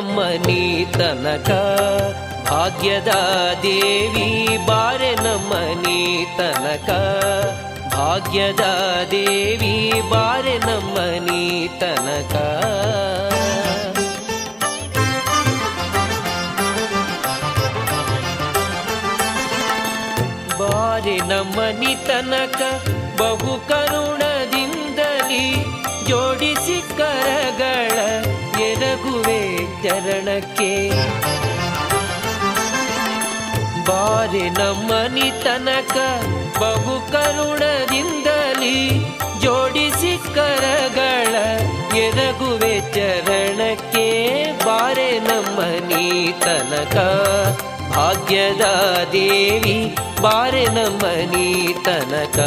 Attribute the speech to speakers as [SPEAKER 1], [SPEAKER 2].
[SPEAKER 1] ನಮ್ಮನಿ ತನಕ ಭಾಗ್ಯದ ದೇವಿ ಬಾರೆ ನಮ್ಮನಿ ತನಕ ಭಾಗ್ಯದ ದೇವಿ ಬಾರೆ ನಮ್ಮನಿ ತನಕ ಬಾರೆ ನಮ್ಮನಿ ತನಕ ಬಹು ಕರುಣದಿಂದಲಿ ಜೋಡಿಸಿ ಕರಗಳ ಎರಗುವೆ ಚರಣಕ್ಕೆ ಬಾರೆ ನಮ್ಮನಿ ತನಕ ಬಹು ಕರುಣದಿಂದಲಿ ಜೋಡಿಸಿ ಕರಗಳ ಎರಗುವೆ ಚರಣಕ್ಕೆ ಬಾರೆ ನಮ್ಮನಿ ತನಕ ಭಾಗ್ಯದ ದೇವಿ ಬಾರೆ ನಮ್ಮನಿ ತನಕ